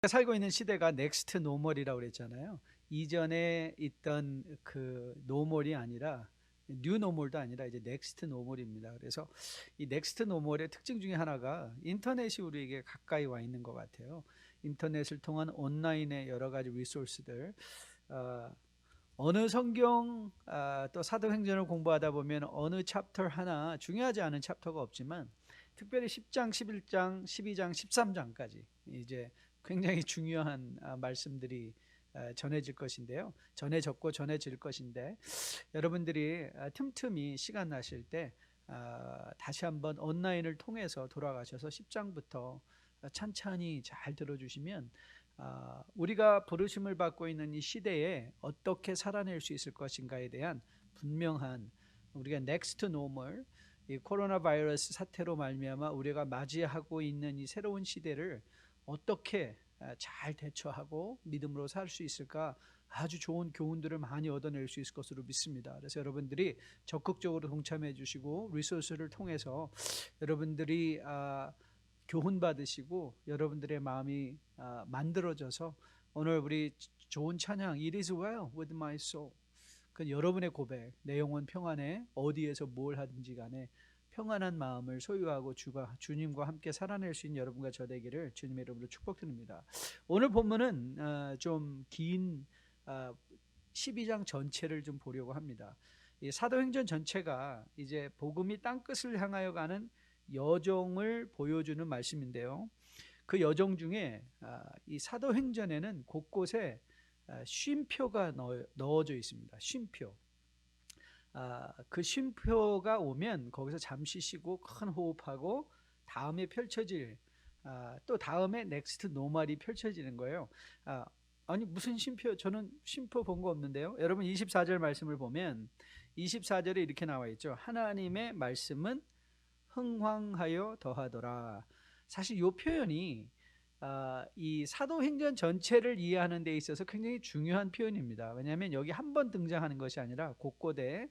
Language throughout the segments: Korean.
살고 있는 시대가 넥스트 노멀이라고 그랬잖아요. 이전에 있던 그 노멀이 아니라 뉴 노멀도 아니라 이제 넥스트 노멀입니다. 그래서 이 넥스트 노멀의 특징 중에 하나가 인터넷이 우리에게 가까이 와 있는 것 같아요. 인터넷을 통한 온라인의 여러 가지 리소스들, 어느 성경 또 사도행전을 공부하다 보면 어느 챕터 하나 중요하지 않은 챕터가 없지만 특별히 10장, 11장, 12장, 13장까지 이제 굉장히 중요한 말씀들이 전해질 것인데요. 전해졌고 전해질 것인데 여러분들이 틈틈이 시간 나실 때 다시 한번 온라인을 통해서 돌아가셔서 10장부터 찬찬히 잘 들어주시면 우리가 부르심을 받고 있는 이 시대에 어떻게 살아낼 수 있을 것인가에 대한 분명한 우리가 넥스트 노멀, 이 코로나 바이러스 사태로 말미암아 우리가 맞이하고 있는 이 새로운 시대를 어떻게 잘 대처하고 믿음으로 살 수 있을까 아주 좋은 교훈들을 많이 얻어낼 수 있을 것으로 믿습니다. 그래서 여러분들이 적극적으로 동참해 주시고 리소스를 통해서 여러분들이 교훈 받으시고 여러분들의 마음이 만들어져서 오늘 우리 좋은 찬양 It is well with my soul, 그 여러분의 고백, 내 영혼 평안해, 어디에서 뭘 하든지 간에 평안한 마음을 소유하고 주님과 함께 살아낼 수 있는 여러분과 저 되기를 주님의 이름으로 축복드립니다. 오늘 본문은 좀 긴 12장 전체를 좀 보려고 합니다. 이 사도행전 전체가 이제 복음이 땅끝을 향하여 가는 여정을 보여주는 말씀인데요. 그 여정 중에 이 사도행전에는 곳곳에 쉼표가 넣어져 있습니다. 쉼표. 그 쉼표가 오면 거기서 잠시 쉬고 큰 호흡하고 다음에 펼쳐질 또 다음에 넥스트 노말이 펼쳐지는 거예요. 아니 무슨 쉼표, 저는 쉼표 본 거 없는데요. 여러분 24절 말씀을 보면 24절에 이렇게 나와 있죠. 하나님의 말씀은 흥황하여 더하더라. 사실 이 표현이 이 사도행전 전체를 이해하는 데 있어서 굉장히 중요한 표현입니다. 왜냐하면 여기 한 번 등장하는 것이 아니라 곳곳에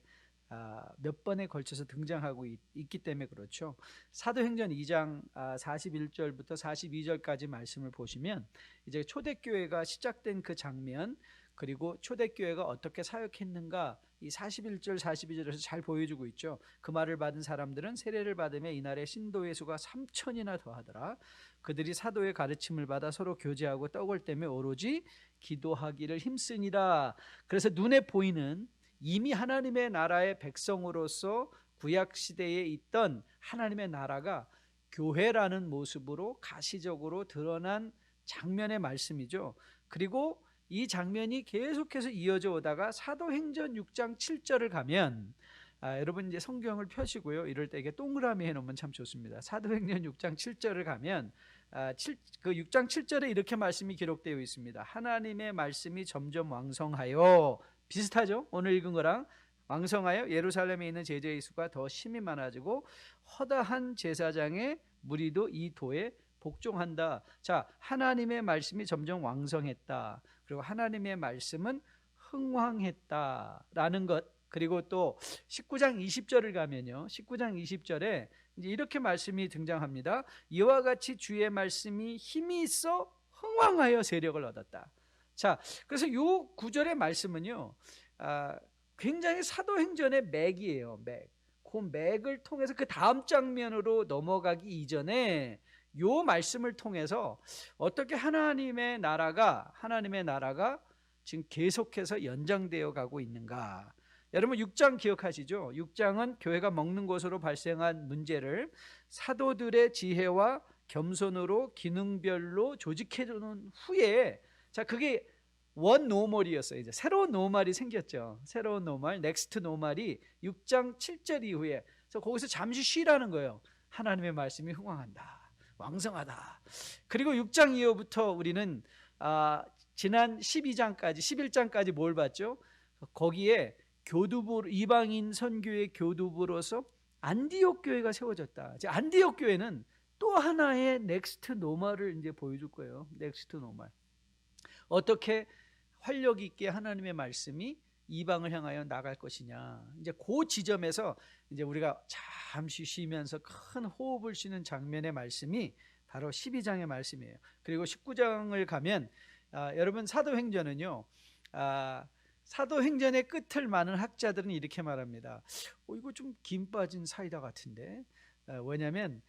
몇 번에 걸쳐서 등장하고 있기 때문에 그렇죠. 사도행전 2장 41절부터 42절까지 말씀을 보시면 이제 초대교회가 시작된 그 장면, 그리고 초대교회가 어떻게 사역했는가 이 41절 42절에서 잘 보여주고 있죠. 그 말을 받은 사람들은 세례를 받으며 이날에 신도의 수가 3,000이나 더하더라. 그들이 사도의 가르침을 받아 서로 교제하고 떡을 떼며 오로지 기도하기를 힘쓰니라. 그래서 눈에 보이는 이미 하나님의 나라의 백성으로서 구약시대에 있던 하나님의 나라가 교회라는 모습으로 가시적으로 드러난 장면의 말씀이죠. 그리고 이 장면이 계속해서 이어져 오다가 사도행전 6장 7절을 가면 여러분 이제 성경을 펴시고요. 이럴 때 이게 동그라미 해놓으면 참 좋습니다. 사도행전 6장 7절을 가면 그 6장 7절에 이렇게 말씀이 기록되어 있습니다. 하나님의 말씀이 점점 왕성하여, 비슷하죠? 오늘 읽은 거랑. 왕성하여 예루살렘에 있는 제자의 수가 더 심히 많아지고 허다한 제사장의 무리도 이 도에 복종한다. 자, 하나님의 말씀이 점점 왕성했다. 그리고 하나님의 말씀은 흥왕했다라는 것. 그리고 또 19장 20절을 가면요. 19장 20절에 이제 이렇게 말씀이 등장합니다. 이와 같이 주의 말씀이 힘이 있어 흥왕하여 세력을 얻었다. 자, 그래서 이 구절의 말씀은요, 굉장히 사도행전의 맥이에요. 맥. 그 맥을 통해서 그 다음 장면으로 넘어가기 이전에 이 말씀을 통해서 어떻게 하나님의 나라가 지금 계속해서 연장되어 가고 있는가. 여러분 6장 기억하시죠? 6장은 교회가 먹는 것으로 발생한 문제를 사도들의 지혜와 겸손으로 기능별로 조직해주는 후에, 자, 그게 원 노멀이었어요. 이제 새로운 노멀이 생겼죠. 새로운 노멀, 넥스트 노멀이 6장 7절 이후에. 그래서 거기서 잠시 쉬라는 거예요. 하나님의 말씀이 흥왕한다, 왕성하다. 그리고 6장 이후부터 우리는 지난 12장까지 11장까지 뭘 봤죠? 거기에 교두부, 이방인 선교의 교두부로서 안디옥 교회가 세워졌다. 이제 안디옥 교회는 또 하나의 넥스트 노멀을 이제 보여줄 거예요. 넥스트 노멀. 어떻게 활력 있게 하나님의 말씀이 이방을 향하여 나갈 것이냐. 이제 그 지점에서 이제 우리가 잠시 쉬면서 큰 호흡을 쉬는 장면의 말씀이 바로 12장의 말씀이에요. 그리고 19장을 가면 여러분 사도행전은요. 사도행전의 끝을 많은 학자들은 이렇게 말합니다. 이거 좀 김 빠진 사이다 같은데. 왜냐하면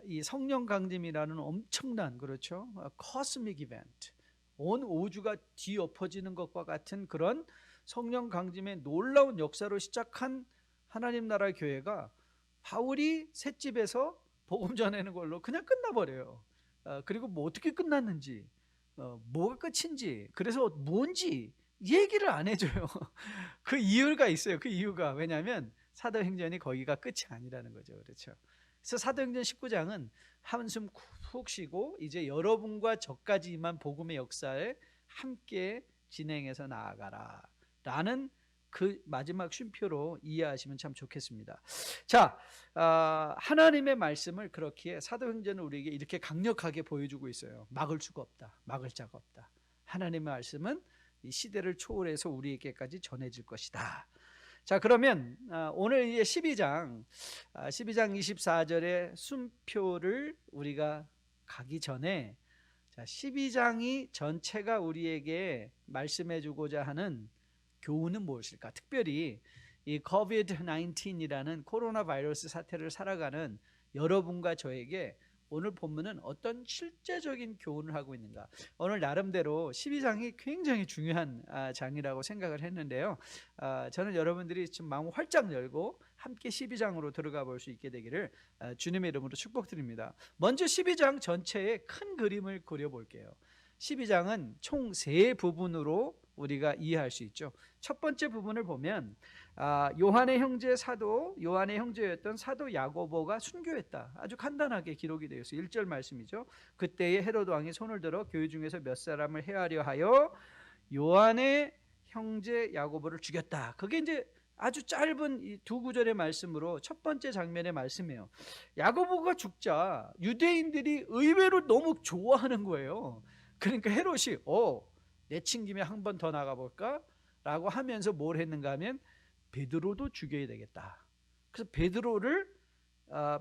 이 성령 강림이라는 엄청난, 그렇죠, 코스믹 이벤트, 온 우주가 뒤엎어지는 것과 같은 그런 성령 강림의 놀라운 역사로 시작한 하나님 나라 교회가 바울이 셋집에서 복음 전하는 걸로 그냥 끝나버려요. 그리고 뭐 어떻게 끝났는지, 뭐가 끝인지, 그래서 뭔지 얘기를 안 해줘요. 그 이유가 있어요. 그 이유가 왜냐하면 사도행전이 거기가 끝이 아니라는 거죠. 그렇죠. 그래서 사도행전 19장은 한숨 푹 쉬고 이제 여러분과 저까지만 복음의 역사에 함께 진행해서 나아가라 라는 그 마지막 쉼표로 이해하시면 참 좋겠습니다. 자, 하나님의 말씀을 그렇게 사도행전은 우리에게 이렇게 강력하게 보여주고 있어요. 막을 수가 없다. 막을 자가 없다. 하나님의 말씀은 이 시대를 초월해서 우리에게까지 전해질 것이다. 자, 그러면 오늘 이제 12장 24절의 순표를 우리가 가기 전에, 자, 12장이 전체가 우리에게 말씀해 주고자 하는 교훈은 무엇일까? 특별히 이 COVID-19이라는 코로나 바이러스 사태를 살아가는 여러분과 저에게 오늘 본문은 어떤 실제적인 교훈을 하고 있는가? 오늘 나름대로 12장이 굉장히 중요한 장이라고 생각을 했는데요. 저는 여러분들이 좀 마음 활짝 열고 함께 12장으로 들어가 볼 수 있게 되기를 주님의 이름으로 축복드립니다. 먼저 12장 전체의 큰 그림을 그려볼게요. 12장은 총 3부분으로 우리가 이해할 수 있죠. 첫 번째 부분을 보면 요한의 형제였던 사도 야고보가 순교했다. 아주 간단하게 기록이 되어 있어요. 1절 말씀이죠. 그때에 헤롯 왕이 손을 들어 교회 중에서 몇 사람을 해하려 하여 요한의 형제 야고보를 죽였다. 그게 이제 아주 짧은 이 2구절의 말씀으로 첫 번째 장면의 말씀이에요. 야고보가 죽자 유대인들이 의외로 너무 좋아하는 거예요. 그러니까 헤롯이 내친 김에 한 번 더 나가볼까? 라고 하면서 뭘 했는가 하면 베드로도 죽여야 되겠다. 그래서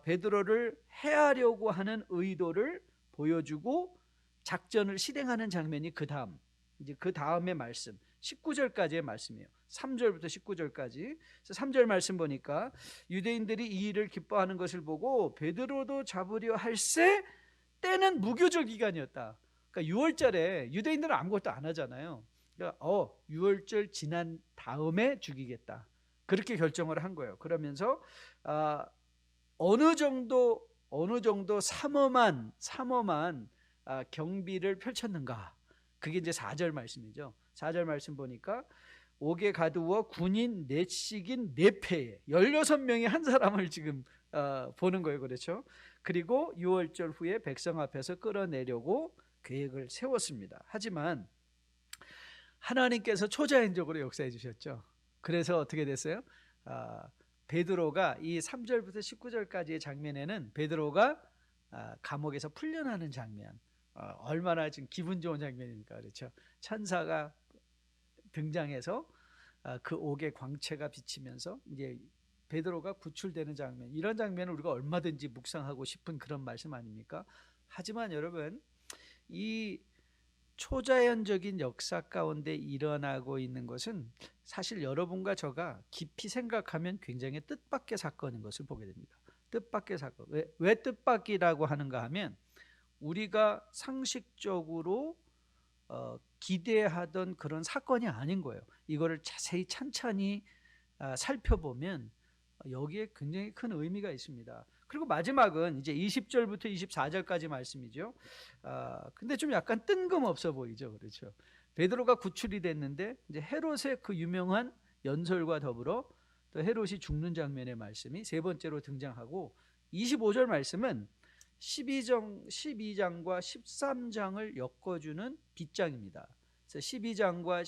베드로를 해하려고 하는 의도를 보여주고 작전을 실행하는 장면이 그 다음의 말씀 19절까지의 말씀이에요. 3절부터 19절까지. 3절 말씀 보니까 유대인들이 이 일을 기뻐하는 것을 보고 베드로도 잡으려 할새 때는 무교절 기간이었다. 그러니까 6월절에 유대인들은 아무것도 안 하잖아요. 그러니까 6월절 지난 다음에 죽이겠다. 그렇게 결정을 한 거예요. 그러면서 어느 정도 삼엄한 경비를 펼쳤는가? 그게 이제 4절 말씀이죠. 4절 말씀 보니까 옥에 가두어 군인 넷씩인 4패에 16명이 한 사람을 지금 보는 거예요. 그렇죠? 그리고 6월절 후에 백성 앞에서 끌어내려고 계획을 세웠습니다. 하지만 하나님께서 초자연적으로 역사해 주셨죠. 그래서 어떻게 됐어요? 베드로가 이 3절부터 19절까지의 장면에는 베드로가 감옥에서 풀려나는 장면, 얼마나 지금 기분 좋은 장면입니까? 그렇죠? 천사가 등장해서 그 옥의 광채가 비치면서 이제 베드로가 구출되는 장면, 이런 장면을 우리가 얼마든지 묵상하고 싶은 그런 말씀 아닙니까? 하지만 여러분, 이 초자연적인 역사 가운데 일어나고 있는 것은 사실 여러분과 저가 깊이 생각하면 굉장히 뜻밖의 사건인 것을 보게 됩니다. 뜻밖의 사건. 왜 뜻밖이라고 하는가 하면 우리가 상식적으로 기대하던 그런 사건이 아닌 거예요. 이거를 자세히 찬찬히 살펴보면 여기에 굉장히 큰 의미가 있습니다. 그리고 마지막은 이제 20절부터 24절까지 말씀이죠. 근데 좀 약간 뜬금없어 보이죠. 그렇죠? 베드로가 구출이 됐는데 이제 헤롯의 그 유명한 연설과 더불어 또 헤롯이 죽는 장면의 말씀이 세 번째로 등장하고 25절 말씀은 12장과 13장을 엮어주는 빗장입니다. 그래서 12장과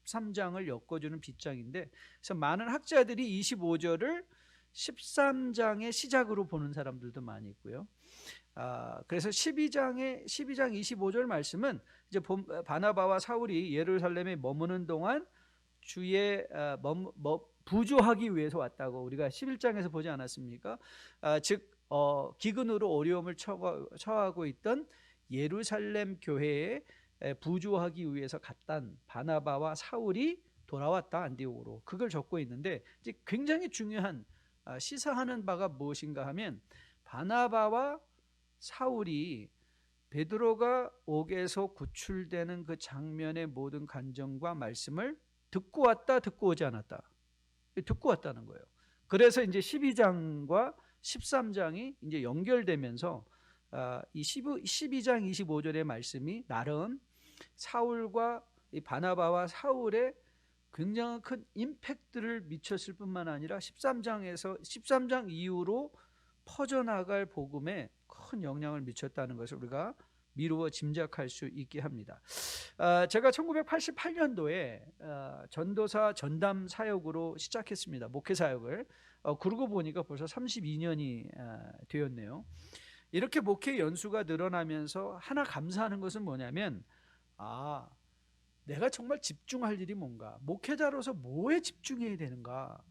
13장을 엮어주는 빗장인데, 그래서 많은 학자들이 25절을 13장의 시작으로 보는 사람들도 많이 있고요. 그래서 12장 25절 말씀은 이제 바나바와 사울이 예루살렘에 머무는 동안 주의 부조하기 위해서 왔다고 우리가 11장에서 보지 않았습니까? 즉 기근으로 어려움을 처하고 있던 예루살렘 교회에 부조하기 위해서 갔던 바나바와 사울이 돌아왔다, 안디옥으로. 그걸 적고 있는데 이제 굉장히 중요한 시사하는 바가 무엇인가 하면, 바나바와 사울이 베드로가 옥에서 구출되는 그 장면의 모든 간정과 말씀을 듣고 왔다, 듣고 오지 않았다? 듣고 왔다는 거예요. 그래서 이제 12장과 13장이 이제 연결되면서 이 12장 25절의 말씀이 나름 사울과 이 바나바와 사울의 굉장히 큰 임팩트를 미쳤을 뿐만 아니라 13장 이후로 퍼져나갈 복음에 큰 영향을 미쳤다는 것을 우리가 미루어 짐작할 수 있게 합니다. 제가 1988년도에 전도사 전담 사역으로 시작했습니다. 목회 사역을. 그러고 보니까 벌써 32년이 되었네요. 이렇게 목회 연수가 늘어나면서 하나 감사하는 것은 뭐냐면, 내가 정말 집중할 일이 뭔가, 목회자로서 뭐에 집중해야 되는가,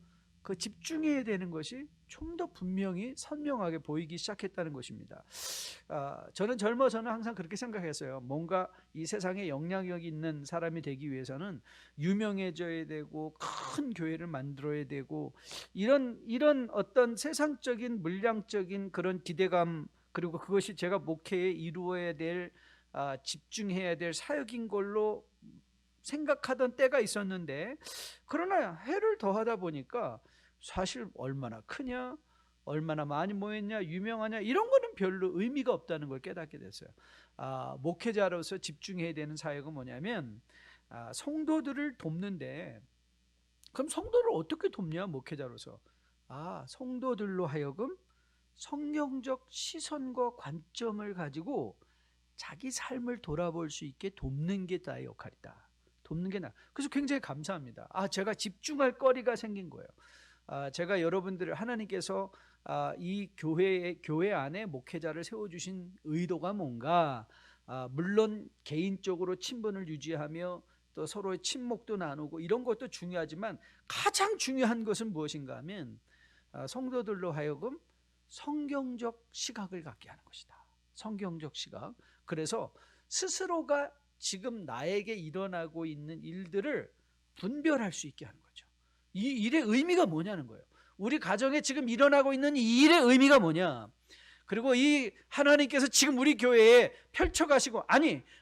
그 집중해야 되는 것이 좀 더 분명히 선명하게 보이기 시작했다는 것입니다. 저는 젊어서는 항상 그렇게 생각했어요. 뭔가 이 세상에 영향력 있는 사람이 되기 위해서는 유명해져야 되고 큰 교회를 만들어야 되고, 이런 어떤 세상적인 물량적인 그런 기대감, 그리고 그것이 제가 목회에 이루어야 될 집중해야 될 사역인 걸로 생각하던 때가 있었는데, 그러나 해를 더하다 보니까 사실 얼마나 크냐, 얼마나 많이 모였냐, 유명하냐, 이런 거는 별로 의미가 없다는 걸 깨닫게 됐어요. 목회자로서 집중해야 되는 사역은 뭐냐면, 성도들을 돕는데, 그럼 성도를 어떻게 돕냐, 목회자로서? 성도들로 하여금 성경적 시선과 관점을 가지고 자기 삶을 돌아볼 수 있게 돕는 게 나의 역할이다. 돕는 게 나. 그래서 굉장히 감사합니다. 제가 집중할 거리가 생긴 거예요. 제가 여러분들을, 하나님께서 이 교회 안에 목회자를 세워주신 의도가 뭔가, 물론 개인적으로 친분을 유지하며 또 서로의 친목도 나누고 이런 것도 중요하지만, 가장 중요한 것은 무엇인가 하면 성도들로 하여금 성경적 시각을 갖게 하는 것이다. 성경적 시각. 그래서 스스로가 지금 나에게 일어나고 있는 일들을 분별할 수 있게 하는 거죠. 이 일의 의미가 뭐냐는 거예요. 우리 가정에 지금 일어나고 있는 이 일의 의미가 뭐냐, 그리고 이 하나님께서 지금 우리 교회에 펼쳐가시고,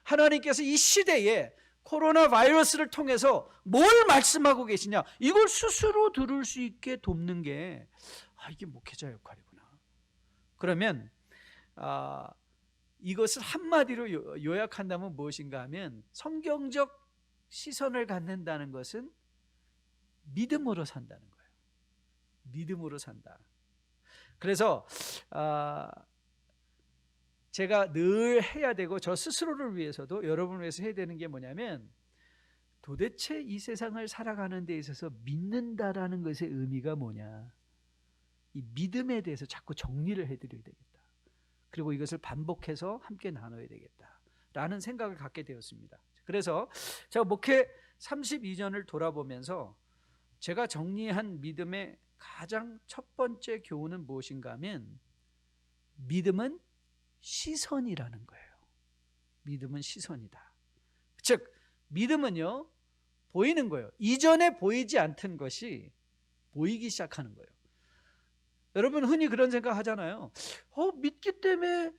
하나님께서 이 시대에 코로나 바이러스를 통해서 뭘 말씀하고 계시냐, 이걸 스스로 들을 수 있게 돕는 게 이게 목회자 역할이구나. 그러면 이것을 한마디로 요약한다면 무엇인가 하면, 성경적 시선을 갖는다는 것은 믿음으로 산다는 거예요. 믿음으로 산다. 그래서 제가 늘 해야 되고, 저 스스로를 위해서도 여러분을 위해서 해야 되는 게 뭐냐면, 도대체 이 세상을 살아가는 데 있어서 믿는다라는 것의 의미가 뭐냐, 이 믿음에 대해서 자꾸 정리를 해드려야 되겠다. 그리고 이것을 반복해서 함께 나눠야 되겠다라는 생각을 갖게 되었습니다. 그래서 제가 목회 32년을 돌아보면서 제가 정리한 믿음의 가장 첫 번째 교훈은 무엇인가 하면, 믿음은 시선이라는 거예요. 믿음은 시선이다. 즉, 믿음은요, 보이는 거예요. 이전에 보이지 않던 것이 보이기 시작하는 거예요. 여러분 흔히 그런 생각 하잖아요. 믿기 때문에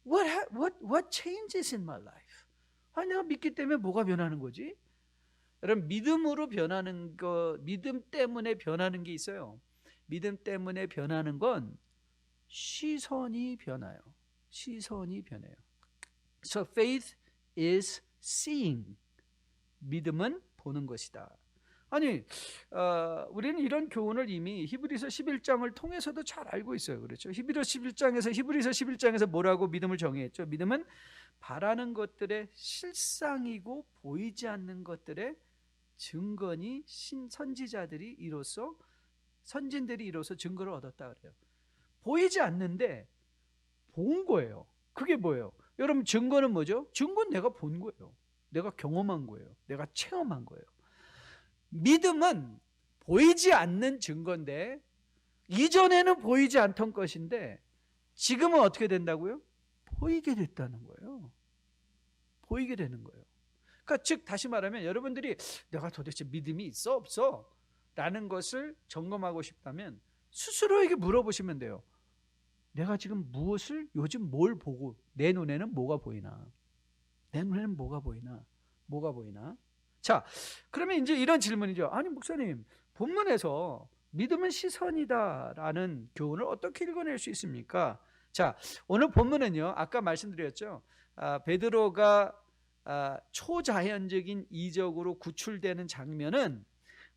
what changes in my life? 내가 믿기 때문에 뭐가 변하는 거지? 여러분, 믿음으로 변하는 거, 믿음 때문에 변하는 게 있어요. 믿음 때문에 변하는 건 시선이 변해요. 시선이 변해요. So faith is seeing. 믿음은 보는 것이다. 우리는 이런 교훈을 이미 히브리서 11장을 통해서도 잘 알고 있어요. 그렇죠? 히브리서 11장에서 뭐라고 믿음을 정의했죠? 믿음은 바라는 것들의 실상이고 보이지 않는 것들의 증거니 선진들이 이로써 증거를 얻었다 그래요. 보이지 않는데 본 거예요. 그게 뭐예요? 여러분, 증거는 뭐죠? 증거는 내가 본 거예요. 내가 경험한 거예요. 내가 체험한 거예요. 믿음은 보이지 않는 증거인데, 이전에는 보이지 않던 것인데 지금은 어떻게 된다고요? 보이게 됐다는 거예요. 보이게 되는 거예요. 그러니까 즉 다시 말하면 여러분들이 내가 도대체 믿음이 있어 없어? 라는 것을 점검하고 싶다면 스스로에게 물어보시면 돼요. 내가 지금 무엇을 요즘 뭘 보고 내 눈에는 뭐가 보이나? 내 눈에는 뭐가 보이나? 뭐가 보이나? 자, 그러면 이제 이런 질문이죠. 아니 목사님, 본문에서 믿음은 시선이다라는 교훈을 어떻게 읽어낼 수 있습니까? 자, 오늘 본문은요. 아까 말씀드렸죠. 베드로가 초자연적인 이적으로 구출되는 장면은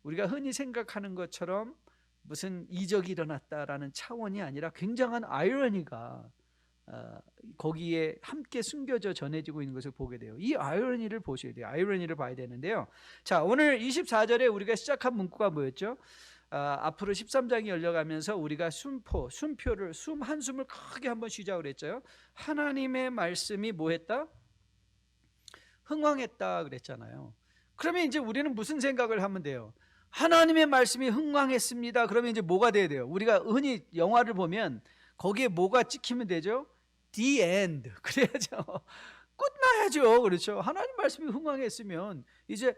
우리가 흔히 생각하는 것처럼 무슨 이적이 일어났다라는 차원이 아니라 굉장한 아이러니가 거기에 함께 숨겨져 전해지고 있는 것을 보게 돼요. 이 아이러니를 보셔야 돼요. 아이러니를 봐야 되는데요. 자, 오늘 24절에 우리가 시작한 문구가 뭐였죠? 앞으로 13장이 열려가면서 우리가 숨 한숨을 크게 한번 쉬자고 그랬죠. 하나님의 말씀이 뭐 했다? 흥왕했다 그랬잖아요. 그러면 이제 우리는 무슨 생각을 하면 돼요? 하나님의 말씀이 흥왕했습니다. 그러면 이제 뭐가 돼야 돼요? 우리가 흔히 영화를 보면 거기에 뭐가 찍히면 되죠? The end. 그래야죠. 끝나야죠. 그렇죠. 하나님 말씀이 흥왕했으면 이제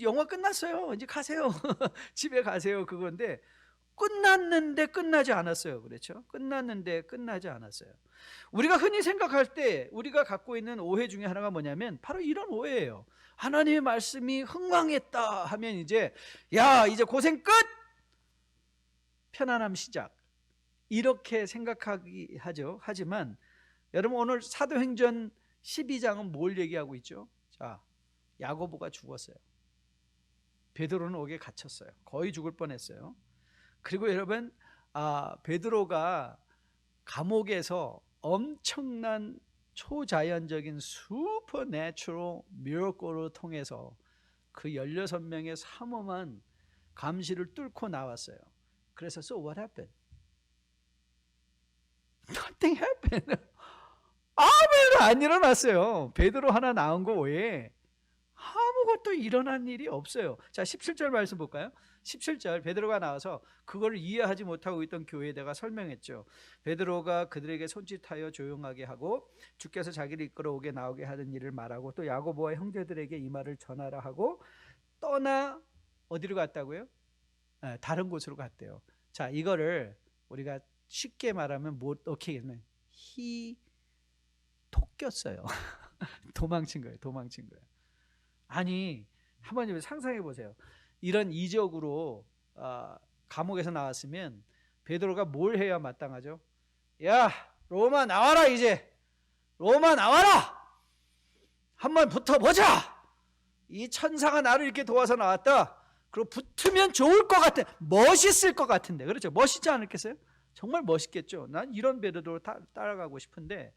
영화 끝났어요. 이제 가세요. 집에 가세요. 그건데 끝났는데 끝나지 않았어요. 그렇죠? 끝났는데 끝나지 않았어요. 우리가 흔히 생각할 때 우리가 갖고 있는 오해 중에 하나가 뭐냐면 바로 이런 오해예요. 하나님의 말씀이 흥왕했다 하면 이제 이제 고생 끝! 편안함 시작. 이렇게 생각하기 하죠. 하지만 여러분 오늘 사도행전 12장은 뭘 얘기하고 있죠? 자, 야고보가 죽었어요. 베드로는 옥에 갇혔어요. 거의 죽을 뻔했어요. 그리고 여러분 베드로가 감옥에서 엄청난 초자연적인 슈퍼내추럴 미러클을 통해서 그 16명의 삼엄한 감시를 뚫고 나왔어요. 그래서 so what happened? Nothing happened. 아무것도 안 일어났어요. 베드로 하나 나온 거 외에 아무것도 일어난 일이 없어요. 자, 17절 말씀 볼까요? 17절 베드로가 나와서 그거를 이해하지 못하고 있던 교회에다가 설명했죠. 베드로가 그들에게 손짓하여 조용하게 하고 주께서 자기를 이끌어오게 나오게 하는 일을 말하고 또 야고보와 형제들에게 이 말을 전하라 하고 떠나 어디로 갔다고요? 다른 곳으로 갔대요. 자, 이거를 우리가 쉽게 말하면 어떻게 하면 토꼈어요. 도망친 거예요. 아니 한번 상상해 보세요. 이런 이적으로 감옥에서 나왔으면 베드로가 뭘 해야 마땅하죠? 야, 로마 나와라. 이제 로마 나와라. 한번 붙어보자. 이 천사가 나를 이렇게 도와서 나왔다. 그리고 붙으면 좋을 것 같아. 멋있을 것 같은데. 그렇죠? 멋있지 않겠어요? 정말 멋있겠죠. 난 이런 베드로를 따라가고 싶은데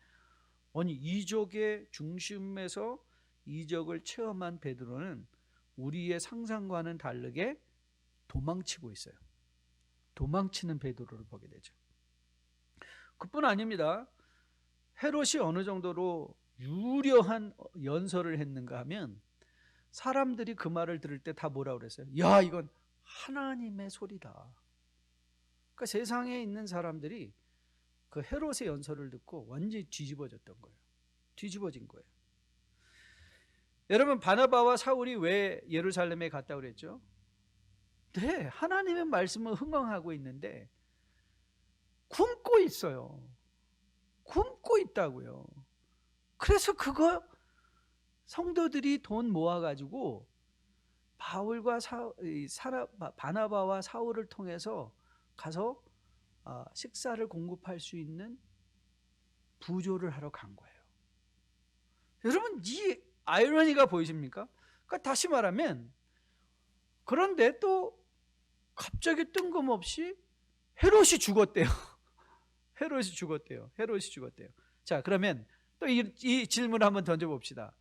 아니 이적의 중심에서 이적을 체험한 베드로는 우리의 상상과는 다르게 도망치고 있어요. 도망치는 베드로를 보게 되죠. 그뿐 아닙니다. 헤롯이 어느 정도로 유려한 연설을 했는가 하면 사람들이 그 말을 들을 때 다 뭐라고 그랬어요? 야, 이건 하나님의 소리다. 그러니까 세상에 있는 사람들이 그 헤롯의 연설을 듣고 완전히 뒤집어졌던 거예요. 뒤집어진 거예요. 여러분 바나바와 사울이 왜 예루살렘에 갔다고 그랬죠? 네, 하나님의 말씀을 흥황하고 있는데 굶고 있어요. 굶고 있다고요. 그래서 그거 성도들이 돈 모아가지고 바나바와 사울을 통해서 가서 식사를 공급할 수 있는 부조를 하러 간 거예요. 여러분 이 아이러니가 보이십니까? 그러니까 다시 말하면 그런데 또 갑자기 뜬금없이 헤롯이 죽었대요. 헤롯이 죽었대요. 자, 그러면 또 이 질문을 한번 던져봅시다.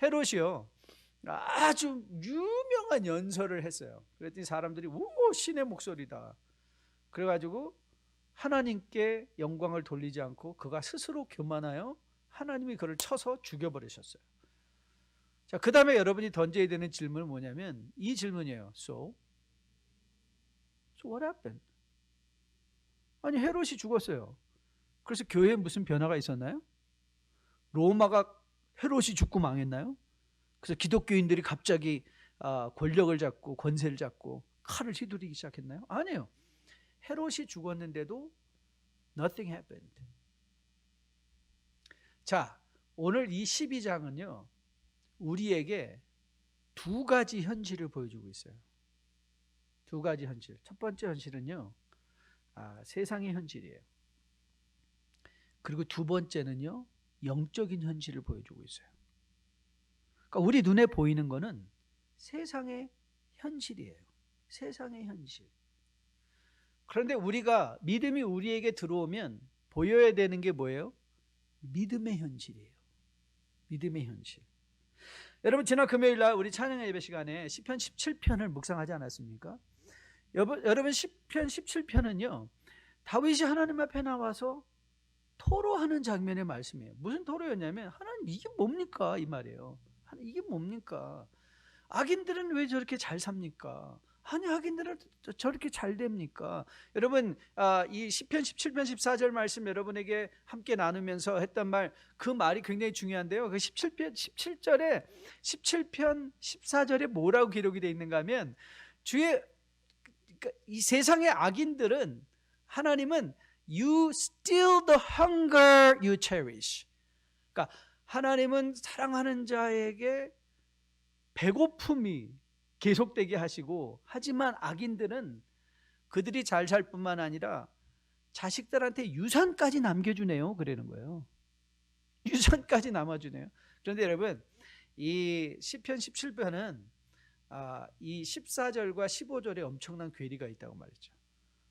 헤롯이요 아주 유명한 연설을 했어요. 그랬더니 사람들이 오 신의 목소리다. 그래가지고 하나님께 영광을 돌리지 않고 그가 스스로 교만하여 하나님이 그를 쳐서 죽여버리셨어요. 자, 그 다음에 여러분이 던져야 되는 질문은 뭐냐면 이 질문이에요. So what happened? 아니 헤롯이 죽었어요. 그래서 교회에 무슨 변화가 있었나요? 로마가 헤롯이 죽고 망했나요? 그래서 기독교인들이 갑자기 권력을 잡고 권세를 잡고 칼을 휘두르기 시작했나요? 아니에요. 헤롯이 죽었는데도 nothing happened. 자, 오늘 이 12장은요 우리에게 두 가지 현실을 보여주고 있어요. 두 가지 현실. 첫 번째 현실은요 세상의 현실이에요. 그리고 두 번째는요 영적인 현실을 보여주고 있어요. 그러니까 우리 눈에 보이는 거는 세상의 현실이에요. 세상의 현실. 그런데 우리가 믿음이 우리에게 들어오면 보여야 되는 게 뭐예요? 믿음의 현실이에요. 믿음의 현실. 여러분 지난 금요일 날 우리 찬양 예배 시간에 시편 17편을 묵상하지 않았습니까? 여러분 시편 17편은요 다윗이 하나님 앞에 나와서 토로하는 장면의 말씀이에요. 무슨 토로였냐면 하나님 이게 뭡니까 이 말이에요. 이게 뭡니까? 악인들은 왜 저렇게 잘 삽니까? 아니 악인들은 저렇게 잘 됩니까? 여러분 이 시편 17편 14절 말씀 여러분에게 함께 나누면서 했던 말, 그 말이 굉장히 중요한데요. 그 17편 14절에 뭐라고 기록이 되어 있는가 하면 이 세상의 악인들은 하나님은 You still the hunger you cherish. 그러니까 하나님은 사랑하는 자에게 배고픔이 계속되게 하시고, 하지만 악인들은 그들이 잘 살 뿐만 아니라 자식들한테 유산까지 남겨주네요. 그러는 거예요. 유산까지 남아주네요. 그런데 여러분 이 시편 17편은 이 14절과 15절에 엄청난 괴리가 있다고 말했죠.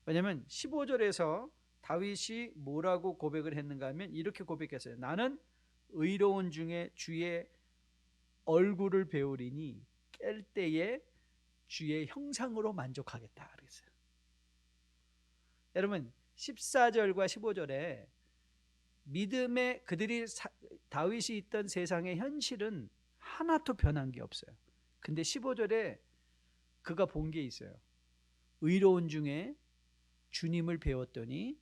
왜냐하면 15절에서 다윗이 뭐라고 고백을 했는가 하면 이렇게 고백했어요. 나는 의로운 중에 주의 얼굴을 배우리니 깰 때에 주의 형상으로 만족하겠다 그랬어요. 여러분 14절과 15절에 믿음의 그들이 다윗이 있던 세상의 현실은 하나도 변한 게 없어요. 근데 15절에 그가 본 게 있어요. 의로운 중에 주님을 배웠더니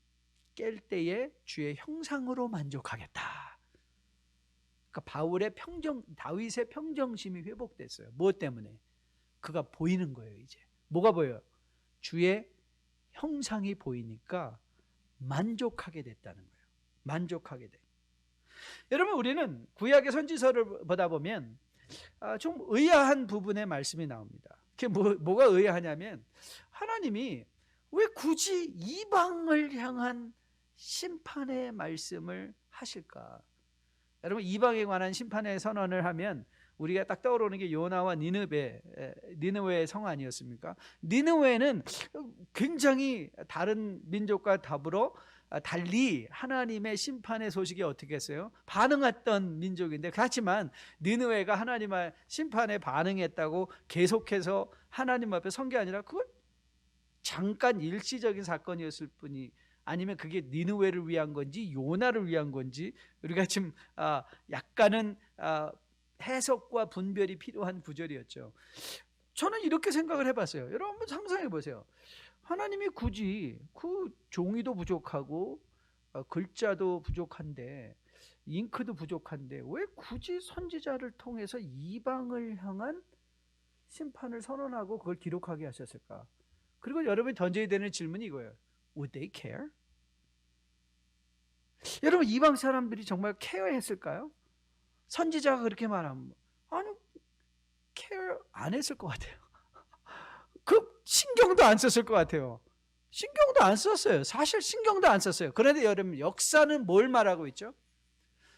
깰 때에 주의 형상으로 만족하겠다. 그러니까 다윗의 평정심이 회복됐어요. 무엇 때문에? 그가 보이는 거예요. 이제 뭐가 보여요? 주의 형상이 보이니까 만족하게 됐다는 거예요. 만족하게 돼. 여러분 우리는 구약의 선지서를 보다 보면 좀 의아한 부분의 말씀이 나옵니다. 그게 뭐가 의아하냐면 하나님이 왜 굳이 이방을 향한 심판의 말씀을 하실까? 여러분 이방에 관한 심판의 선언을 하면 우리가 딱 떠오르는 게 요나와 니느웨의 성 아니었습니까? 니느웨는 굉장히 다른 민족과 달리 하나님의 심판의 소식에 어떻게 했어요? 반응했던 민족인데, 그렇지만 니느웨가 하나님의 심판에 반응했다고 계속해서 하나님 앞에 선 게 아니라 그건 잠깐 일시적인 사건이었을 뿐이, 아니면 그게 니느웨를 위한 건지 요나를 위한 건지 우리가 지금 약간은 해석과 분별이 필요한 구절이었죠. 저는 이렇게 생각을 해봤어요. 여러분 한번 상상해 보세요. 하나님이 굳이 그 종이도 부족하고 글자도 부족한데 잉크도 부족한데 왜 굳이 선지자를 통해서 이방을 향한 심판을 선언하고 그걸 기록하게 하셨을까? 그리고 여러분이 던져야 되는 질문이 이거예요. Would they care? 여러분 이방 사람들이 정말 케어했을까요? 선지자가 그렇게 말하면 아니 케어 안 했을 것 같아요. 그 신경도 안 썼을 것 같아요. 신경도 안 썼어요. 사실 신경도 안 썼어요. 그런데 여러분 역사는 뭘 말하고 있죠?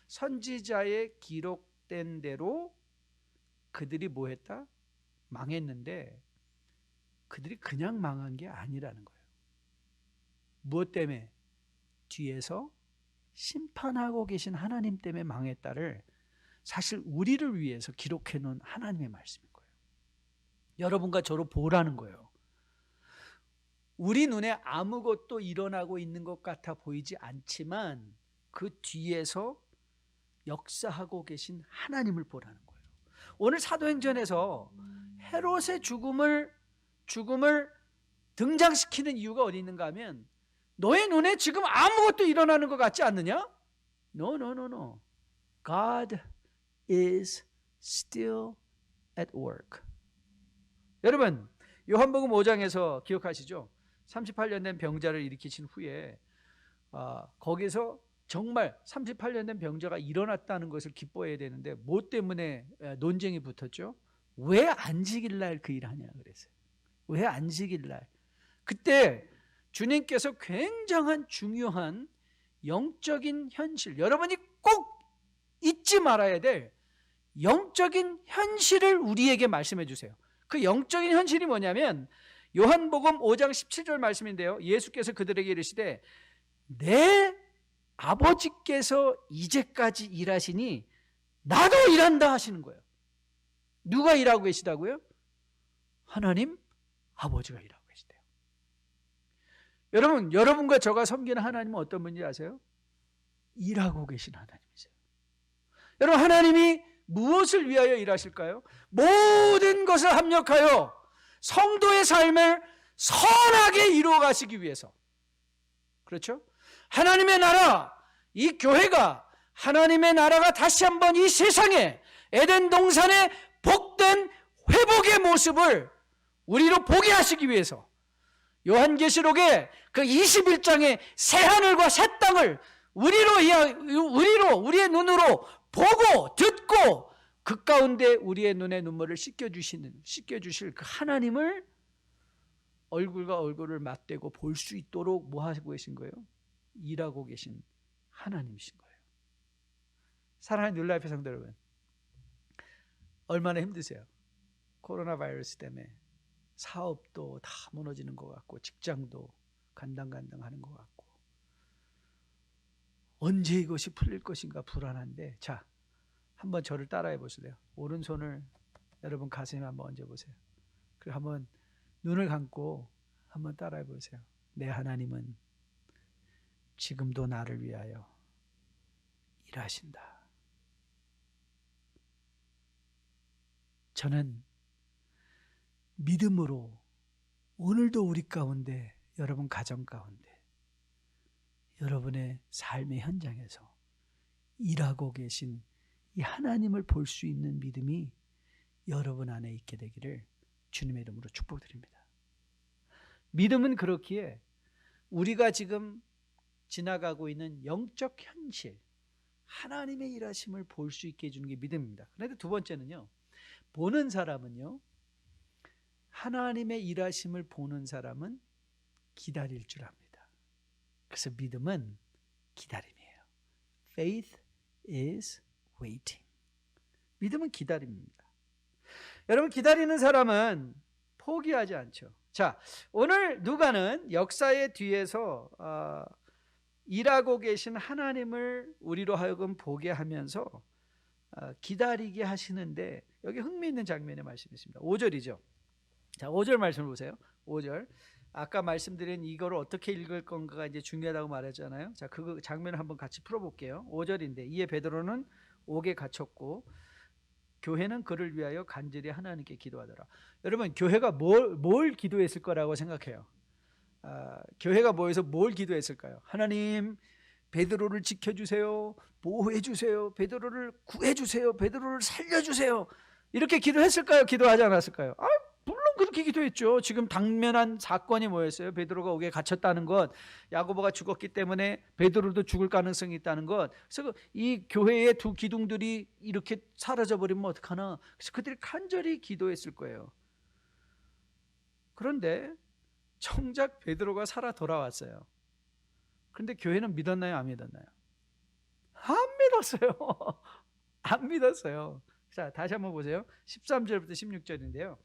선지자의 기록된 대로 그들이 뭐 했다? 망했는데 그들이 그냥 망한 게 아니라는 거예요. 무엇 때문에? 뒤에서 심판하고 계신 하나님 때문에 망했다를 사실 우리를 위해서 기록해 놓은 하나님의 말씀인 거예요. 여러분과 저로 보라는 거예요. 우리 눈에 아무것도 일어나고 있는 것 같아 보이지 않지만 그 뒤에서 역사하고 계신 하나님을 보라는 거예요. 오늘 사도행전에서 헤롯의 죽음을 등장시키는 이유가 어디 있는가 하면 너의 눈에 지금 아무것도 일어나는 것 같지 않느냐? No, no, no, no. God is still at work. 여러분, 요한복음 5장에서 기억하시죠? 38년 된 병자를 일으키신 후에 거기서 정말 38년 된 병자가 일어났다는 것을 기뻐해야 되는데 뭐 때문에 논쟁이 붙었죠? 왜 안식일날 그 일하냐 그랬어요. 왜 안식일날? 그때 주님께서 굉장한 중요한 영적인 현실, 여러분이 꼭 잊지 말아야 될 영적인 현실을 우리에게 말씀해 주세요. 그 영적인 현실이 뭐냐면 요한복음 5장 17절 말씀인데요, 예수께서 그들에게 이르시되 내 아버지께서 이제까지 일하시니 나도 일한다 하시는 거예요. 누가 일하고 계시다고요? 하나님 아버지가 일하고 계시대요. 여러분, 여러분과 저가 섬기는 하나님은 어떤 분인지 아세요? 일하고 계신 하나님이세요. 여러분, 하나님이 무엇을 위하여 일하실까요? 모든 것을 합력하여 성도의 삶을 선하게 이루어 가시기 위해서. 그렇죠? 하나님의 나라, 이 교회가, 하나님의 나라가 다시 한번 이 세상에 에덴 동산의 복된 회복의 모습을 우리로 보게 하시기 위해서 요한계시록의 그 21장의 새 하늘과 새 땅을 우리의 눈으로 보고 듣고 그 가운데 우리의 눈의 눈물을 씻겨주실 그 하나님을 얼굴과 얼굴을 맞대고 볼 수 있도록 뭐 하고 계신 거예요? 일하고 계신 하나님이신 거예요. 사랑하는 뉴라이프 성도 여러분, 얼마나 힘드세요? 코로나 바이러스 때문에 사업도 다 무너지는 것 같고 직장도 간당간당하는 것 같고 언제 이것이 풀릴 것인가 불안한데, 자, 한번 저를 따라해 보실래요? 오른손을 여러분 가슴에 한번 얹어보세요. 그리고 한번 눈을 감고 한번 따라해 보세요. 내 하나님은 지금도 나를 위하여 일하신다. 저는 믿음으로 오늘도 우리 가운데, 여러분 가정 가운데, 여러분의 삶의 현장에서 일하고 계신 이 하나님을 볼 수 있는 믿음이 여러분 안에 있게 되기를 주님의 이름으로 축복드립니다. 믿음은 그렇기에 우리가 지금 지나가고 있는 영적 현실, 하나님의 일하심을 볼 수 있게 해주는 게 믿음입니다. 그런데 두 번째는요, 보는 사람은요, 하나님의 일하심을 보는 사람은 기다릴 줄 압니다. 그래서 믿음은 기다림이에요. Faith is waiting. 믿음은 기다림입니다. 여러분, 기다리는 사람은 포기하지 않죠. 자, 오늘 누가는 역사의 뒤에서 일하고 계신 하나님을 우리로 하여금 보게 하면서 기다리게 하시는데, 여기 흥미있는 장면의 말씀이 있습니다. 5절이죠. 자, 5절 말씀을 보세요. 5절. 아까 말씀드린 이거를 어떻게 읽을 건가가 이제 중요하다고 말했잖아요. 자, 그 장면을 한번 같이 풀어볼게요. 5절인데, 이에 베드로는 옥에 갇혔고 교회는 그를 위하여 간절히 하나님께 기도하더라. 여러분, 교회가 뭘 기도했을 거라고 생각해요? 교회가 모여서 뭘 기도했을까요? 하나님, 베드로를 지켜주세요, 보호해주세요, 베드로를 구해주세요, 베드로를 살려주세요, 이렇게 기도했을까요? 기도하지 않았을까요? 물론 그렇게 기도했죠. 지금 당면한 사건이 뭐였어요? 베드로가 옥에 갇혔다는 것, 야고보가 죽었기 때문에 베드로도 죽을 가능성이 있다는 것. 그래서 이 교회의 두 기둥들이 이렇게 사라져버리면 어떡하나. 그래서 그들이 간절히 기도했을 거예요. 그런데 정작 베드로가 살아 돌아왔어요. 그런데 교회는 믿었나요? 안 믿었나요? 안 믿었어요. 안 믿었어요. 자, 다시 한번 보세요. 13절부터 16절인데요.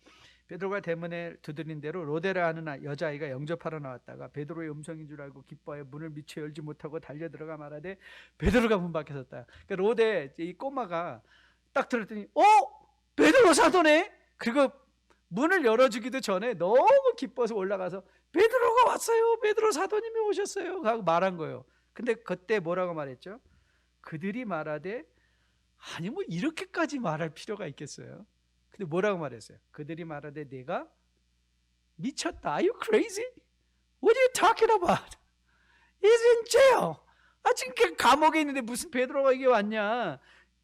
베드로가 대문에 두드린 대로 로데라 하는 여자아이가 영접하러 나왔다가 베드로의 음성인 줄 알고 기뻐하여 문을 미처 열지 못하고 달려 들어가 말하되 베드로가 문 밖에 섰다. 그러니까 로데 이 꼬마가 딱 들었더니 베드로 사도네. 그리고 문을 열어주기도 전에 너무 기뻐서 올라가서 베드로가 왔어요, 베드로 사도님이 오셨어요 하고 말한 거예요. 근데 그때 뭐라고 말했죠? 그들이 말하되 아니 뭐 이렇게까지 말할 필요가 있겠어요? 근데 뭐라고 말했어요? 그들이 말하되 내가 미쳤다. Are you crazy? What are you talking about? He's in jail. 지금 감옥에 있는데 무슨 베드로가 이게 왔냐.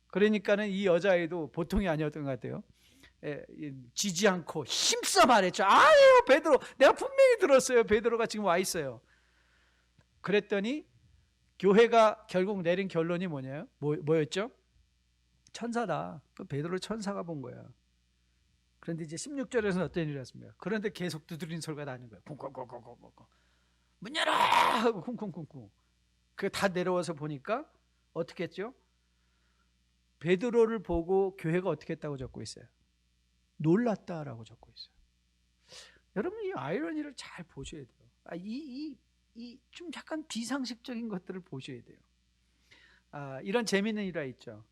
그러니까는 이 여자애도 보통이 아니었던 것 같아요. 지지 않고 힘써 말했죠. 아유 베드로, 내가 분명히 들었어요. 베드로가 지금 와 있어요. 그랬더니 교회가 결국 내린 결론이 뭐였죠? 천사다. 그 베드로 천사가 본 거야. 그런데 이제 16절에서는 어떤 일이 났습니까? 그런데 계속 두드리는 소리가 나는 거야. 쿵쿵쿵쿵쿵쿵. 문 열어! 하고 쿵쿵쿵쿵. 그 다 내려와서 보니까 어떻게 했죠? 베드로를 보고 교회가 어떻게 했다고 적고 있어요? 놀랐다라고 적고 있어요. 여러분 이 아이러니를 잘 보셔야 돼요. 이 좀 약간 비상식적인 것들을 보셔야 돼요. 이런 재미있는 일화 있죠.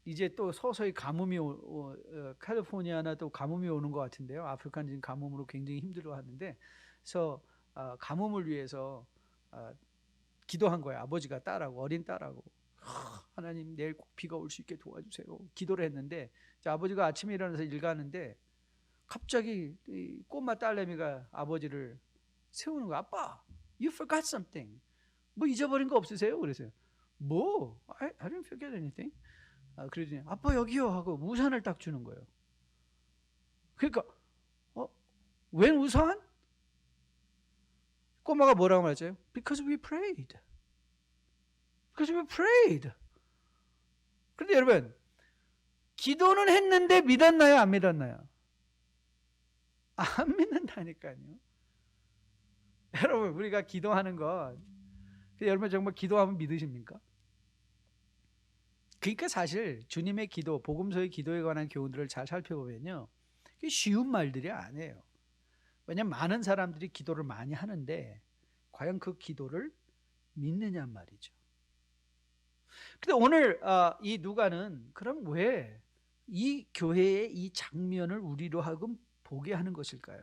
이제 또 서서히 가뭄이 캘리포니아나 또 가뭄이 오는 것 같은데요. 아프리카는 지금 가뭄으로 굉장히 힘들어하는데, 그래서 가뭄을 위해서 기도한 거예요. 아버지가 딸하고, 어린 딸하고, 하나님 내일 꼭 비가 올 수 있게 도와주세요. 기도를 했는데, 아버지가 아침에 일어나서 일 가는데 갑자기 이 꼬마 딸내미가 아버지를 세우는 거야. 아빠, you forgot something. 뭐 잊어버린 거 없으세요? 그래서요. 뭐? I didn't forget anything. 그러더니 아빠 여기요 하고 우산을 딱 주는 거예요. 그러니까 웬 우산? 꼬마가 뭐라고 말했어요? Because we prayed. Because we prayed. 그런데 여러분, 기도는 했는데 믿었나요? 안 믿었나요? 안 믿는다니까요. 여러분 우리가 기도하는 것, 여러분 정말 기도하면 믿으십니까? 그러니까 사실 주님의 기도, 복음서의 기도에 관한 교훈들을 잘 살펴보면요, 쉬운 말들이 아니에요. 왜냐하면 많은 사람들이 기도를 많이 하는데 과연 그 기도를 믿느냐 말이죠. 근데 오늘 이 누가는 그럼 왜 이 교회의 이 장면을 우리로 하여금 보게 하는 것일까요?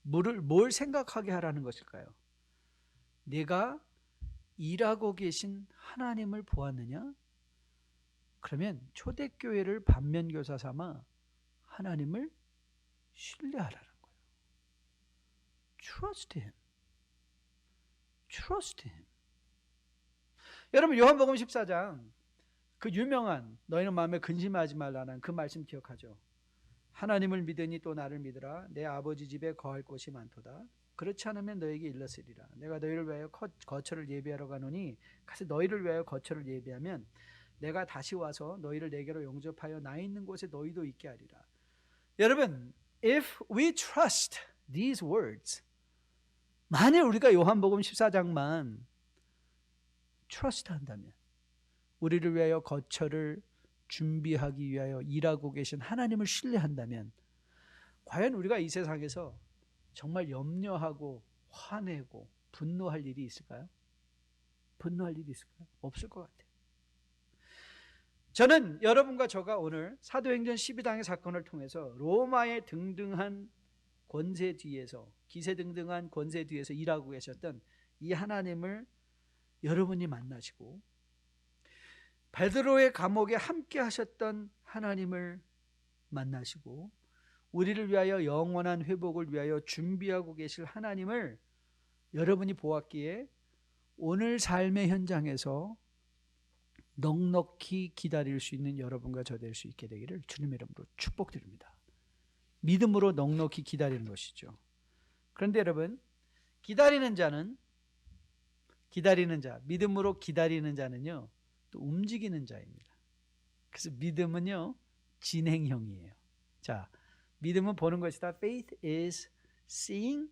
뭘 생각하게 하라는 것일까요? 내가 일하고 계신 하나님을 보았느냐? 그러면 초대교회를 반면교사 삼아 하나님을 신뢰하라는 거예요. Trust Him. Trust Him. 여러분 요한복음 14장 그 유명한 너희는 마음에 근심하지 말라는 그 말씀 기억하죠? 하나님을 믿으니 또 나를 믿으라. 내 아버지 집에 거할 곳이 많도다. 그렇지 않으면 너에게 일렀으리라. 내가 너희를 위하여 거처를 예비하러 가노니 가서 너희를 위하여 거처를 예비하면 내가 다시 와서 너희를 내게로 영접하여 나 있는 곳에 너희도 있게 하리라. 여러분, if we trust these words, 만일 우리가 요한복음 14장만 trust 한다면, 우리를 위하여 거처를 준비하기 위하여 일하고 계신 하나님을 신뢰한다면, 과연 우리가 이 세상에서 정말 염려하고 화내고 분노할 일이 있을까요? 분노할 일이 있을까요? 없을 것 같아요. 저는 여러분과 저가 오늘 사도행전 12당의 사건을 통해서 로마의 등등한 권세 뒤에서, 기세등등한 권세 뒤에서 일하고 계셨던 이 하나님을 여러분이 만나시고, 베드로의 감옥에 함께 하셨던 하나님을 만나시고, 우리를 위하여 영원한 회복을 위하여 준비하고 계실 하나님을 여러분이 보았기에 오늘 삶의 현장에서 넉넉히 기다릴 수 있는 여러분과 저 될 수 있게 되기를 주님의 이름으로 축복드립니다. 믿음으로 넉넉히 기다리는 것이죠. 그런데 여러분, 기다리는 자, 믿음으로 기다리는 자는요, 또 움직이는 자입니다. 그래서 믿음은요, 진행형이에요. 자, 믿음은 보는 것이다. Faith is seeing.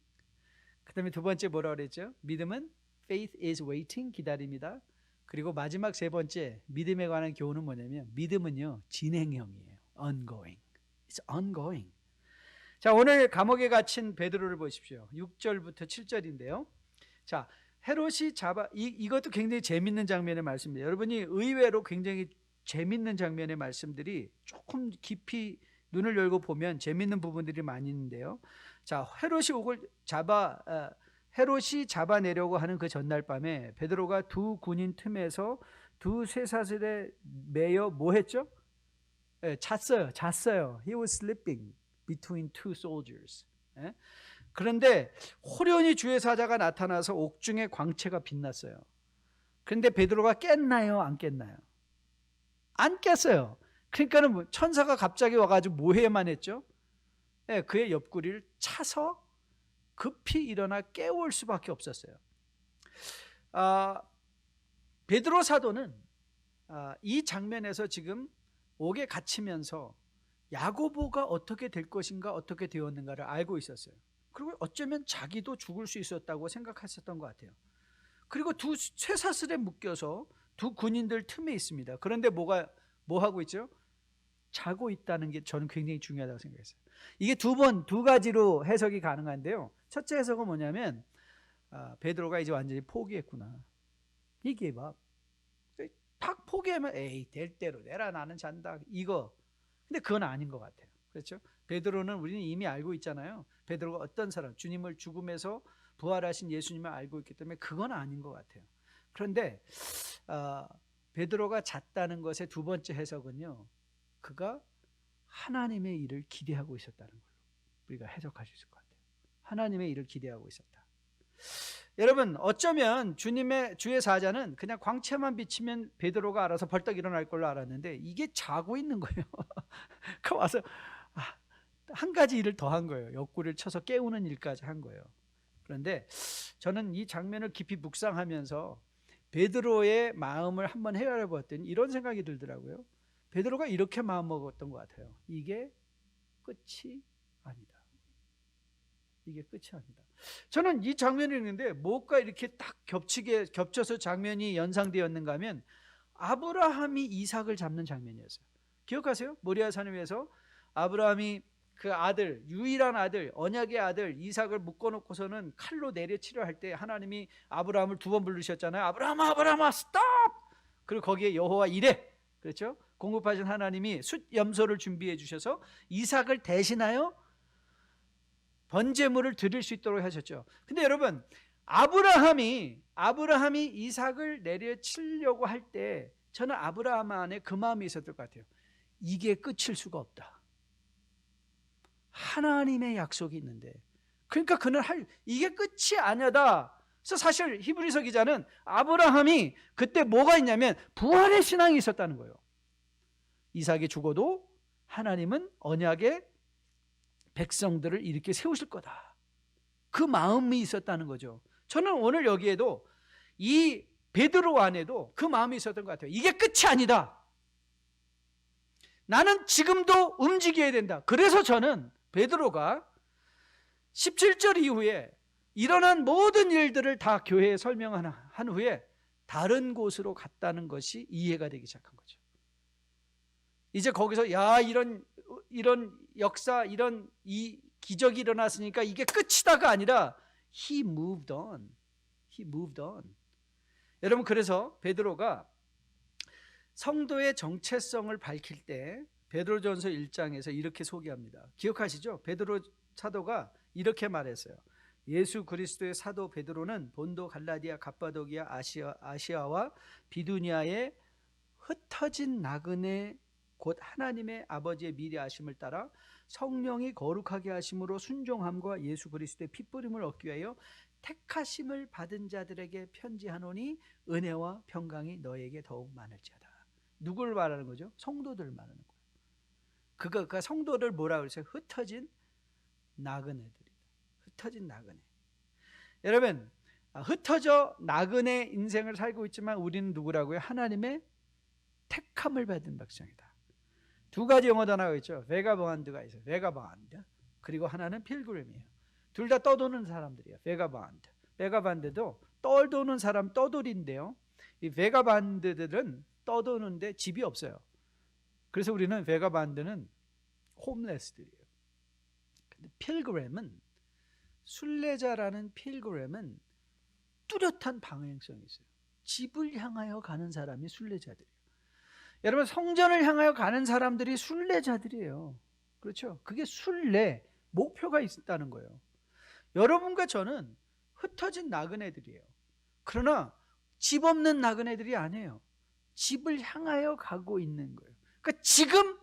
그 다음에 두 번째 뭐라고 그랬죠? 믿음은 faith is waiting, 기다립니다. 그리고 마지막 세 번째 믿음에 관한 교훈은 뭐냐면, 믿음은요, 진행형이에요. Ongoing. It's ongoing. 자, 오늘 감옥에 갇힌 베드로를 보십시오. 6절부터 7절인데요. 자, 헤롯이 이것도 굉장히 재밌는 장면의 말씀입니다. 여러분이 의외로 굉장히 재밌는 장면의 말씀들이 조금 깊이 눈을 열고 보면 재밌는 부분들이 많이 있는데요. 자, 헤롯이 잡아내려고 하는 그 전날 밤에 베드로가 두 군인 틈에서 두 쇠사슬에 매여 뭐 했죠? 잤어요. He was sleeping between two soldiers. 예? 그런데 호련히 주의 사자가 나타나서 옥중에 광채가 빛났어요. 그런데 베드로가 깼나요? 안 깼나요? 안 깼어요. 그러니까는 천사가 갑자기 와가지고 뭐 해야만 했죠? 예, 그의 옆구리를 차서 급히 일어나 깨울 수밖에 없었어요. 베드로 사도는 이 장면에서 지금 옥에 갇히면서 야고보가 어떻게 될 것인가, 어떻게 되었는가를 알고 있었어요. 그리고 어쩌면 자기도 죽을 수 있었다고 생각하셨던 것 같아요. 그리고 두 쇠사슬에 묶여서 두 군인들 틈에 있습니다. 그런데 뭐 하고 있죠? 자고 있다는 게 저는 굉장히 중요하다고 생각했어요. 이게 두 가지로 해석이 가능한데요. 첫째 해석은 뭐냐면 베드로가 이제 완전히 포기했구나. He gave up. 탁 포기하면 에이 될 대로 내라 나는 잔다 이거. 근데 그건 아닌 것 같아요. 그렇죠? 베드로는 우리는 이미 알고 있잖아요. 베드로가 어떤 사람, 주님을 죽음에서 부활하신 예수님을 알고 있기 때문에 그건 아닌 것 같아요. 그런데 베드로가 잤다는 것의 두 번째 해석은요, 그가 하나님의 일을 기대하고 있었다는 걸로 우리가 해석할 수 있을 것 같아요. 하나님의 일을 기대하고 있었다. 여러분, 어쩌면 주의 사자는 그냥 광채만 비치면 베드로가 알아서 벌떡 일어날 걸로 알았는데 이게 자고 있는 거예요. 그 와서 한 가지 일을 더 한 거예요. 옆구리를 쳐서 깨우는 일까지 한 거예요. 그런데 저는 이 장면을 깊이 묵상하면서 베드로의 마음을 한번 헤아려 봤더니 이런 생각이 들더라고요. 베드로가 이렇게 마음먹었던 것 같아요. 이게 끝이 아니다. 이게 끝이 아니다. 저는 이 장면을 읽는데 뭐가 이렇게 딱 겹쳐서 장면이 연상되었는가 하면 아브라함이 이삭을 잡는 장면이었어요. 기억하세요? 모리아 산 위에서 아브라함이 그 아들, 유일한 아들, 언약의 아들 이삭을 묶어놓고서는 칼로 내려치려 할 때 하나님이 아브라함을 두 번 부르셨잖아요. 아브라함아, 아브라함아, 스톱! 그리고 거기에 여호와 이레, 그렇죠? 공급하신 하나님이 숫염소를 준비해 주셔서 이삭을 대신하여 번제물을 드릴 수 있도록 하셨죠. 근데 여러분, 아브라함이 이삭을 내려치려고 할 때 저는 아브라함 안에 그 마음이 있었을 것 같아요. 이게 끝일 수가 없다. 하나님의 약속이 있는데, 그러니까 그는 이게 끝이 아니다. 그래서 사실 히브리서 기자는 아브라함이 그때 뭐가 있냐면 부활의 신앙이 있었다는 거예요. 이삭이 죽어도 하나님은 언약의 백성들을 이렇게 세우실 거다. 그 마음이 있었다는 거죠. 저는 오늘 여기에도 이 베드로 안에도 그 마음이 있었던 것 같아요. 이게 끝이 아니다. 나는 지금도 움직여야 된다. 그래서 저는 베드로가 17절 이후에 일어난 모든 일들을 다 교회에 설명한 후에 다른 곳으로 갔다는 것이 이해가 되기 시작한 거죠. 이제 거기서 이런 역사, 이런 이 기적이 일어났으니까 이게 끝이다가 아니라 He moved on. 여러분, 그래서 베드로가 성도의 정체성을 밝힐 때 베드로전서 1장에서 이렇게 소개합니다. 기억하시죠? 베드로 사도가 이렇게 말했어요. 예수 그리스도의 사도 베드로는 본도, 갈라디아, 갑바도기아, 아시아와 비두니아의 흩어진 나그네 곧 하나님의 아버지의 미리 아심을 따라 성령이 거룩하게 하심으로 순종함과 예수 그리스도의 핏부림을 얻기 위하여 택하심을 받은 자들에게 편지하노니 은혜와 평강이 너에게 더욱 많을지어다. 누굴 말하는 거죠? 성도들 말하는 거예요. 그 성도들 뭐라고 그랬어요? 흩어진 나그네들이다. 흩어진 나그네. 여러분, 흩어져 나그네 인생을 살고 있지만 우리는 누구라고요? 하나님의 택함을 받은 백성이다. 두 가지 영어 단어가 있죠. 베가바운드가 있어요. 베가바운드. 그리고 하나는 필그림이에요. 둘 다 떠도는 사람들이에요. 베가바운드. 베가바운드도 떠도는 사람, 떠돌인데요. 이 베가바운드들은 떠도는데 집이 없어요. 그래서 우리는 베가바운드는 홈레스들이에요. 근데 필그림은, 순례자라는 필그림은 뚜렷한 방향성이 있어요. 집을 향하여 가는 사람이 순례자들이에요. 여러분, 성전을 향하여 가는 사람들이 순례자들이에요. 그렇죠? 그게 순례, 목표가 있다는 거예요. 여러분과 저는 흩어진 나그네들이에요. 그러나 집 없는 나그네들이 아니에요. 집을 향하여 가고 있는 거예요. 그러니까 지금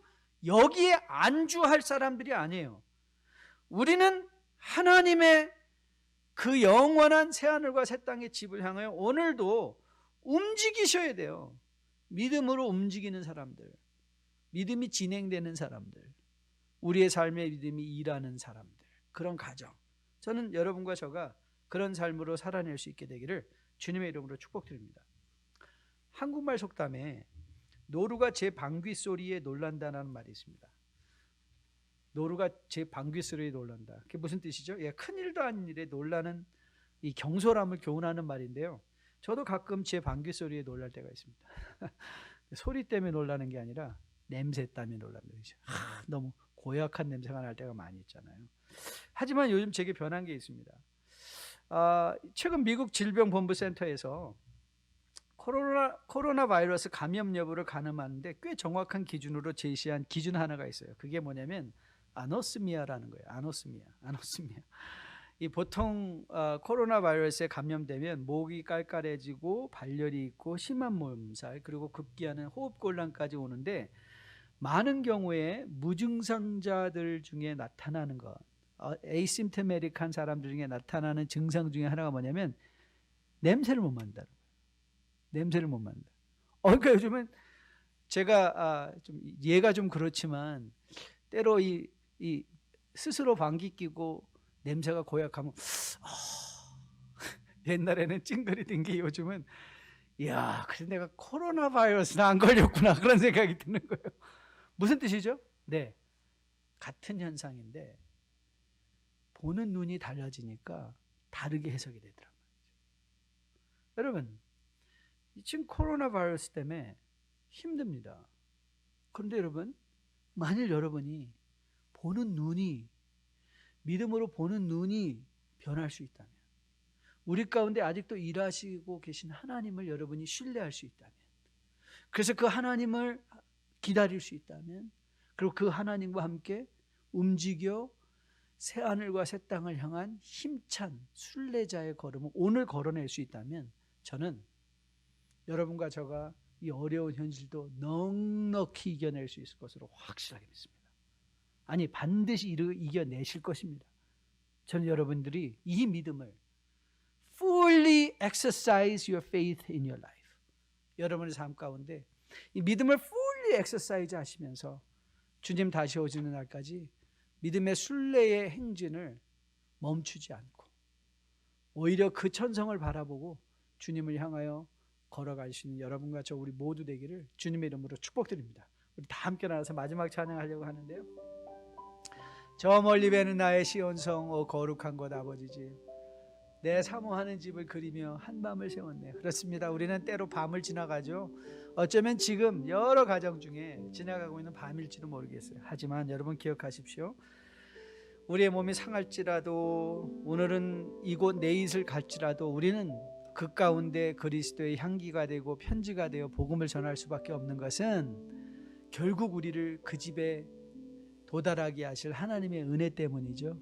여기에 안주할 사람들이 아니에요. 우리는 하나님의 그 영원한 새하늘과 새 땅의 집을 향하여 오늘도 움직이셔야 돼요. 믿음으로 움직이는 사람들, 믿음이 진행되는 사람들, 우리의 삶의 믿음이 일하는 사람들, 그런 가정, 저는 여러분과 저가 그런 삶으로 살아낼 수 있게 되기를 주님의 이름으로 축복드립니다. 한국말 속담에 노루가 제 방귀 소리에 놀란다는 말이 있습니다. 노루가 제 방귀 소리에 놀란다. 그게 무슨 뜻이죠? 예, 큰 일도 아닌 일에 놀라는 이 경솔함을 교훈하는 말인데요. 저도 가끔 제 방귀 소리에 놀랄 때가 있습니다. 소리 때문에 놀라는 게 아니라 냄새 때문에 놀라는 거죠. 너무 고약한 냄새가 날 때가 많이 있잖아요. 하지만 요즘 제게 변한 게 있습니다. 최근 미국 질병본부센터에서 코로나 바이러스 감염 여부를 가늠하는데 꽤 정확한 기준으로 제시한 기준 하나가 있어요. 그게 뭐냐면 아노스미아라는 거예요. 아노스미아. 이 보통 코로나 바이러스에 감염되면 목이 깔깔해지고 발열이 있고 심한 몸살 그리고 급기야는 호흡곤란까지 오는데 많은 경우에 무증상자들 중에 나타나는 것, 에이심토매틱한 사람들 중에 나타나는 증상 중에 하나가 뭐냐면 냄새를 못 맡는다는 거예요. 냄새를 못 맡는다. 그러니까 요즘은 제가 좀 얘가 좀 그렇지만 때로 이 스스로 방귀 뀌고 냄새가 고약하면 옛날에는 찡그리던 게 요즘은 이야, 그래서 내가 코로나 바이러스는 안 걸렸구나 그런 생각이 드는 거예요. 무슨 뜻이죠? 네, 같은 현상인데 보는 눈이 달라지니까 다르게 해석이 되더라고요. 여러분, 지금 코로나 바이러스 때문에 힘듭니다. 그런데 여러분, 만일 여러분이 보는 눈이, 믿음으로 보는 눈이 변할 수 있다면, 우리 가운데 아직도 일하시고 계신 하나님을 여러분이 신뢰할 수 있다면, 그래서 그 하나님을 기다릴 수 있다면, 그리고 그 하나님과 함께 움직여 새하늘과 새 땅을 향한 힘찬 순례자의 걸음을 오늘 걸어낼 수 있다면, 저는 여러분과 저가 이 어려운 현실도 넉넉히 이겨낼 수 있을 것으로 확실하게 믿습니다. 아니, 반드시 이겨내실 것입니다. 저는 여러분들이 이 믿음을 fully exercise your faith in your life, 여러분의 삶 가운데 이 믿음을 fully exercise 하시면서 주님 다시 오시는 날까지 믿음의 순례의 행진을 멈추지 않고 오히려 그 천성을 바라보고 주님을 향하여 걸어갈 수 있는 여러분과 저 우리 모두 되기를 주님의 이름으로 축복드립니다. 우리 다 함께 나와서 마지막 찬양하려고 하는데요. 저 멀리 배는 나의 시온성, 오 거룩한 곳 아버지 집, 내 사모하는 집을 그리며 한밤을 세웠네. 그렇습니다. 우리는 때로 밤을 지나가죠. 어쩌면 지금 여러 가정 중에 지나가고 있는 밤일지도 모르겠어요. 하지만 여러분 기억하십시오. 우리의 몸이 상할지라도, 오늘은 이곳 내잇을 갈지라도 우리는 그 가운데 그리스도의 향기가 되고 편지가 되어 복음을 전할 수밖에 없는 것은 결국 우리를 그 집에 도달하게 하실 하나님의 은혜 때문이죠.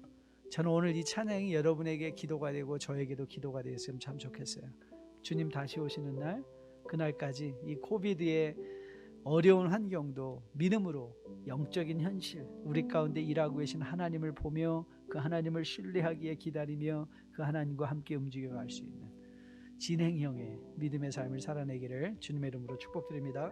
저는 오늘 이 찬양이 여러분에게 기도가 되고 저에게도 기도가 되었으면 참 좋겠어요. 주님 다시 오시는 날, 그날까지 이 코비드의 어려운 환경도 믿음으로 영적인 현실, 우리 가운데 일하고 계신 하나님을 보며 그 하나님을 신뢰하기에 기다리며 그 하나님과 함께 움직여갈 수 있는 진행형의 믿음의 삶을 살아내기를 주님의 이름으로 축복드립니다.